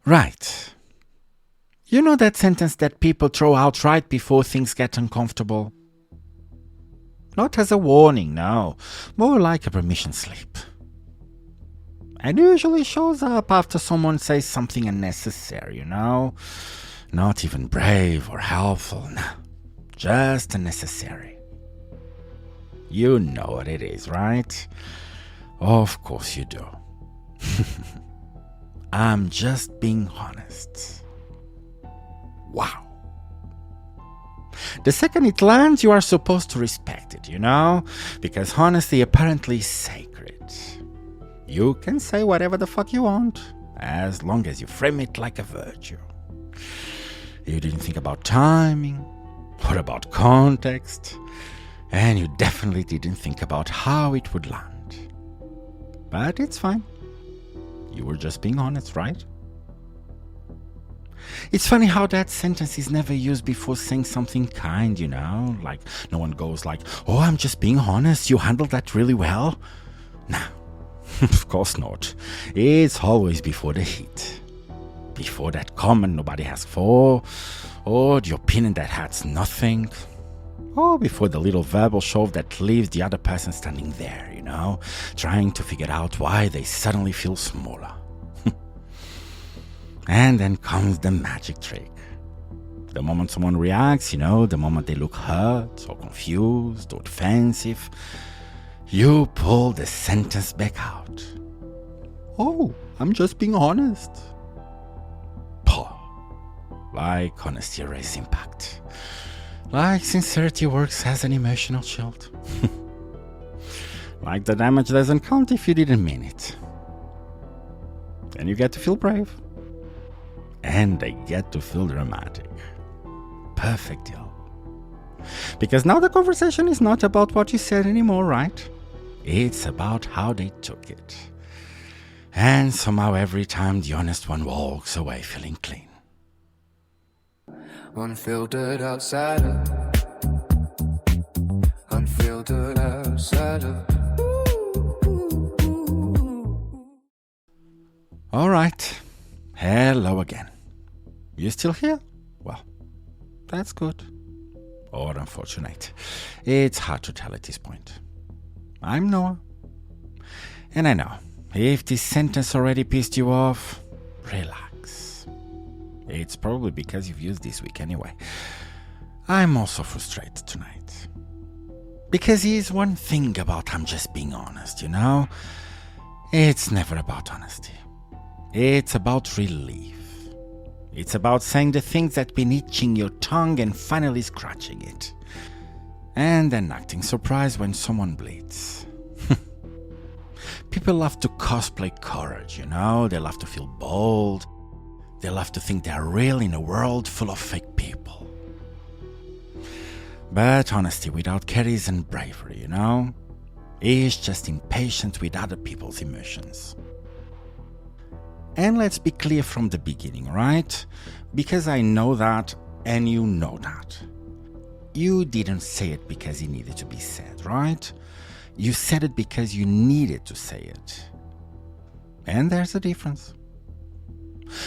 Right. You know that sentence that people throw out right before things get uncomfortable? Not as a warning, no. More like a permission slip. And usually shows up after someone says something unnecessary, you know? Not even brave or helpful, no. Just unnecessary. You know what it is, right? Of course you do. I'm just being honest. Wow. The second it lands, you are supposed to respect it, you know? Because honesty apparently is sacred. You can say whatever the fuck you want, as long as you frame it like a virtue. You didn't think about timing, or about context, and you definitely didn't think about how it would land. But it's fine. You were just being honest, right? It's funny how that sentence is never used before saying something kind, you know? Like, no one goes like, oh, I'm just being honest, you handled that really well. Nah, of course not. It's always before the hit. Before that comment nobody asked for, or the opinion that has nothing, or before the little verbal shove that leaves the other person standing there, you know, trying to figure out why they suddenly feel smaller. And then comes the magic trick. The moment someone reacts, you know, the moment they look hurt or confused or defensive, you pull the sentence back out. Oh, I'm just being honest. Poh. Like honesty erases impact. Like sincerity works as an emotional shield. Like the damage doesn't count if you didn't mean it. And you get to feel brave. And they get to feel dramatic. Perfect deal. Because now the conversation is not about what you said anymore, right? It's about how they took it. And somehow every time the honest one walks away feeling clean. Unfiltered outsider. Unfiltered outsider. All right. Hello again. You still here? Well, that's good. Or unfortunate. It's hard to tell at this point. I'm Noah. And I know, if this sentence already pissed you off, relax. It's probably because you've used this week anyway. I'm also frustrated tonight. Because here's one thing about I'm just being honest, you know? It's never about honesty. It's about relief. It's about saying the things that been itching your tongue and finally scratching it. And then acting surprised when someone bleeds. People love to cosplay courage, you know? They love to feel bold. They love to think they're real in a world full of fake people. But honesty without care isn't bravery, you know? It's just impatient with other people's emotions. And let's be clear from the beginning, right? Because I know that, and you know that. You didn't say it because it needed to be said, right? You said it because you needed to say it. And there's a difference.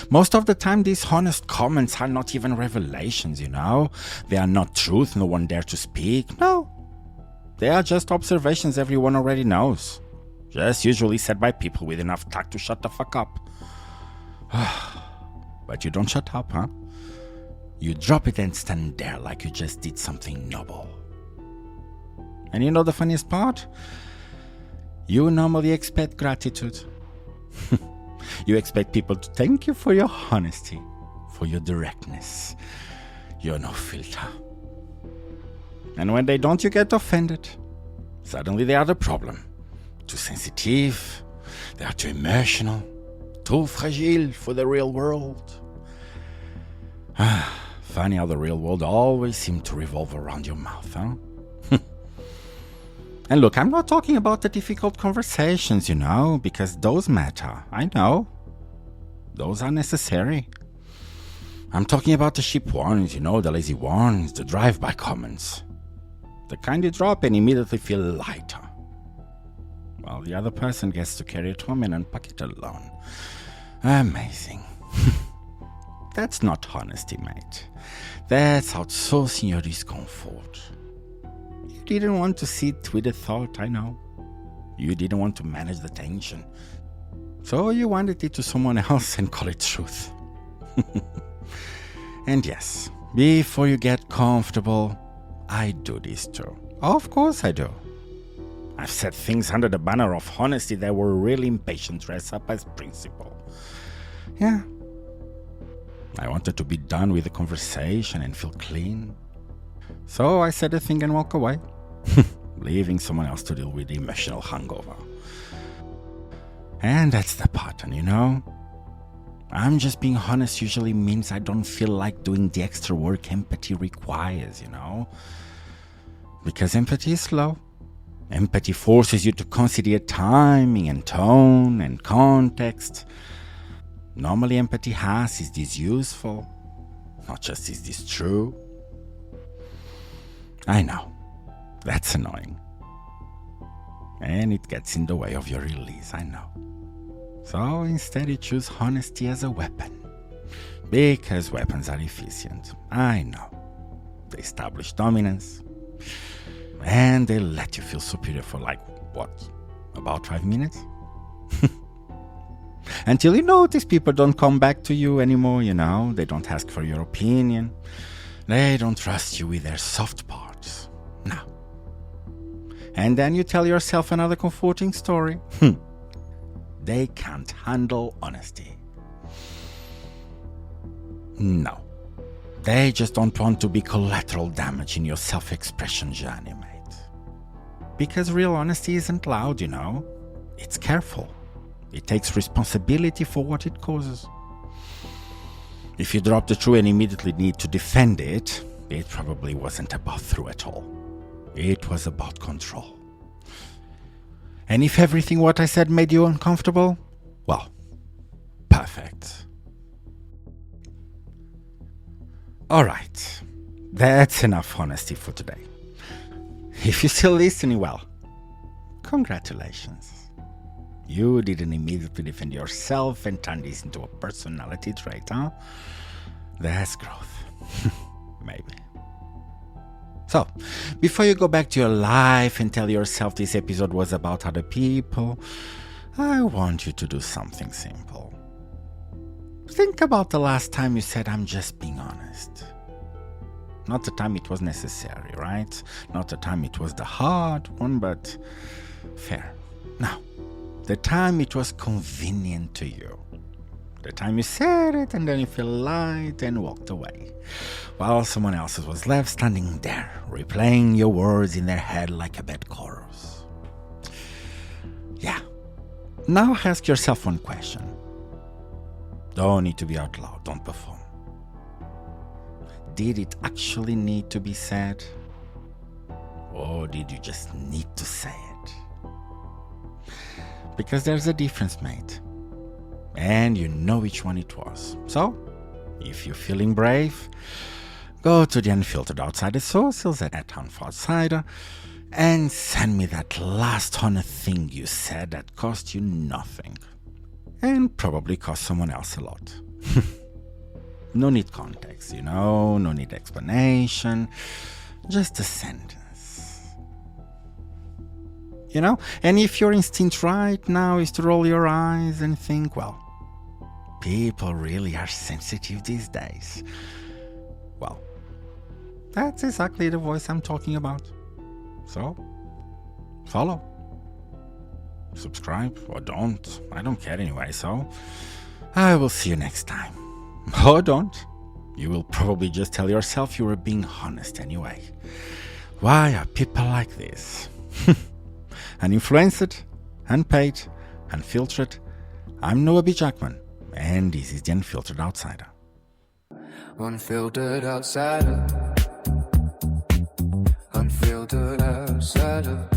Most of the time, these honest comments are not even revelations, you know? They are not truth no one dare to speak. No. They are just observations everyone already knows. Just usually said by people with enough tact to shut the fuck up. But you don't shut up, huh? You drop it and stand there like you just did something noble. And you know the funniest part? You normally expect gratitude. You expect people to thank you for your honesty, for your directness, your no filter. And when they don't, you get offended. Suddenly they are the problem. Too sensitive, they are too emotional, too fragile for the real world. Funny how the real world always seems to revolve around your mouth, huh? And look, I'm not talking about the difficult conversations, you know, because those matter, I know. Those are necessary. I'm talking about the cheap ones, you know, the lazy ones, the drive-by comments. The kind you drop and immediately feel lighter. While the other person gets to carry it home and unpack it alone. Amazing. That's not honesty, mate. That's outsourcing your discomfort. You didn't want to sit with the thought, I know. You didn't want to manage the tension. So you wanted it to someone else and call it truth. And yes, before you get comfortable, I do this too. Of course I do. I've said things under the banner of honesty that were really impatient dressed up as principle. Yeah. I wanted to be done with the conversation and feel clean. So I said the thing and walk away, leaving someone else to deal with the emotional hangover. And that's the pattern, you know? I'm just being honest usually means I don't feel like doing the extra work empathy requires, you know? Because empathy is slow. Empathy forces you to consider timing and tone and context. Normally empathy asks, is this useful? Not just, is this true? I know, that's annoying. And it gets in the way of your release, I know. So instead you choose honesty as a weapon. Because weapons are efficient, I know. They establish dominance. And they let you feel superior for about 5 minutes? Until you notice people don't come back to you anymore, you know? They don't ask for your opinion. They don't trust you with their soft parts. No. And then you tell yourself another comforting story. They can't handle honesty. No. They just don't want to be collateral damage in your self-expression journey, mate. Because real honesty isn't loud, you know. It's careful. It takes responsibility for what it causes. If you drop the truth and immediately need to defend it, it probably wasn't about truth at all. It was about control. And if everything what I said made you uncomfortable, well, perfect. Alright, that's enough honesty for today. If you're still listening, well, congratulations. You didn't immediately defend yourself and turn this into a personality trait, huh? That's growth. Maybe. So, before you go back to your life and tell yourself this episode was about other people, I want you to do something simple. Think about the last time you said, I'm just being honest. Not the time it was necessary, right? Not the time it was the hard one, but fair. Now, the time it was convenient to you. The time you said it and then you felt light and walked away, while someone else was left standing there, replaying your words in their head like a bad chorus. Yeah. Now ask yourself one question. Don't need to be out loud, don't perform. Did it actually need to be said? Or did you just need to say it? Because there's a difference, mate. And you know which one it was. So, if you're feeling brave, go to the Unfiltered Outsider socials at Unfiltered and send me that last honest thing you said that cost you nothing. And probably cost someone else a lot. No need context, you know, no need explanation. Just a sentence. You know, and if your instinct right now is to roll your eyes and think, well, people really are sensitive these days. Well, that's exactly the voice I'm talking about. So, follow. Subscribe or don't. I don't care anyway, so I will see you next time. Or don't. You will probably just tell yourself you were being honest anyway. Why are people like this? Uninfluenced, Unpaid, Unfiltered. I'm Jackman, and this is the Unfiltered Outsider. Unfiltered outsider. Unfiltered outsider.